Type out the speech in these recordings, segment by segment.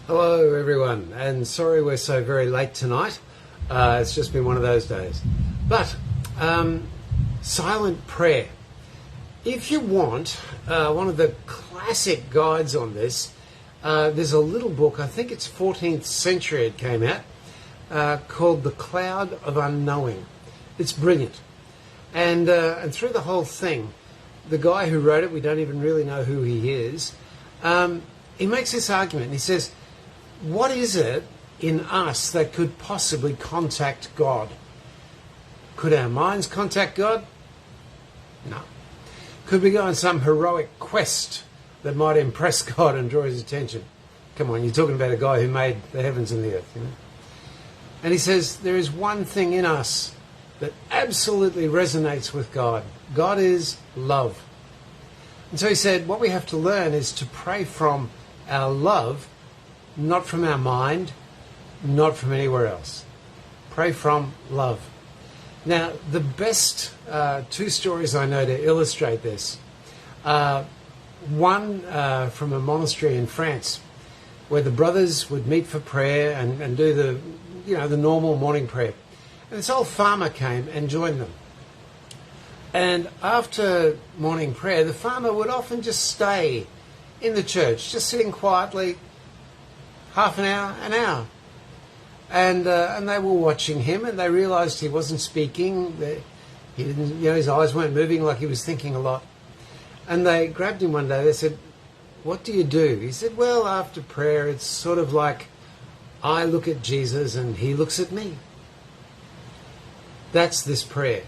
Hello everyone, and sorry we're so very late tonight. It's just been one of those days. But silent prayer. If you want one of the classic guides on this, there's a little book, I think it's 14th century it came out, called The Cloud of Unknowing. It's brilliant. And through the whole thing, the guy who wrote it, we don't even really know who he is, he makes this argument. He says, what is it in us that could possibly contact God? Could our minds contact God? No. Could we go on some heroic quest that might impress God and draw his attention? Come on, you're talking about a guy who made the heavens and the earth, you know? And he says there is one thing in us that absolutely resonates with God. God is love. And so he said what we have to learn is to pray from our love, not from our mind, not from anywhere else. Pray from love. Now, the best two stories I know to illustrate this. One from a monastery in France, where the brothers would meet for prayer and do the normal morning prayer. And this old farmer came and joined them. And after morning prayer, the farmer would often just stay in the church, just sitting quietly, half an hour. And they were watching him, and they realised he wasn't speaking. He didn't, his eyes weren't moving, like he was thinking a lot. And they grabbed him one day. They said, "What do you do?" He said, "Well, after prayer, it's sort of like I look at Jesus and he looks at me." That's this prayer.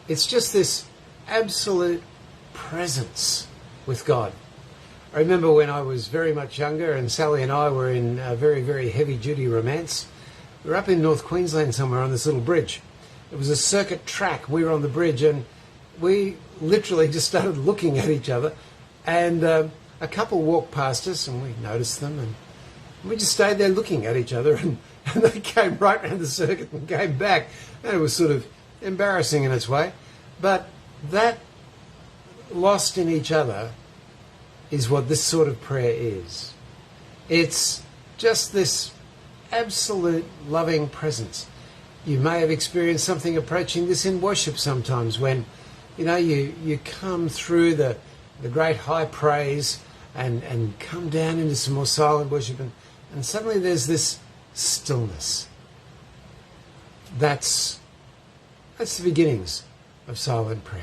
It's just this absolute presence with God. I remember when I was very much younger and Sally and I were in a very, very heavy-duty romance. We were up in North Queensland somewhere on this little bridge. It was a circuit track. We were on the bridge and we literally just started looking at each other. And a couple walked past us and we noticed them and we just stayed there looking at each other and they came right around the circuit and came back. And it was sort of embarrassing in its way. But that lost in each other is what this sort of prayer is. It's just this absolute loving presence. You may have experienced something approaching this in worship sometimes when, you come through the great high praise and come down into some more silent worship and suddenly there's this stillness. That's the beginnings of silent prayer.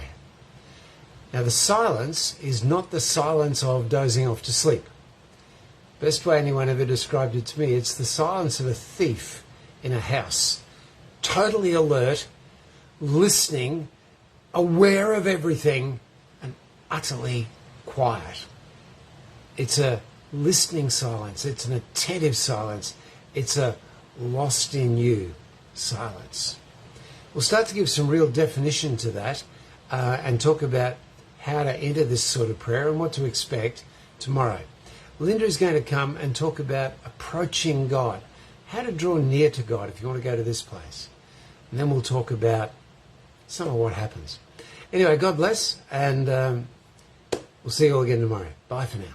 Now, the silence is not the silence of dozing off to sleep. Best way anyone ever described it to me, it's the silence of a thief in a house, totally alert, listening, aware of everything, and utterly quiet. It's a listening silence. It's an attentive silence. It's a lost in you silence. We'll start to give some real definition to that and talk about how to enter this sort of prayer and what to expect tomorrow. Linda is going to come and talk about approaching God, how to draw near to God if you want to go to this place. And then we'll talk about some of what happens. Anyway, God bless, and we'll see you all again tomorrow. Bye for now.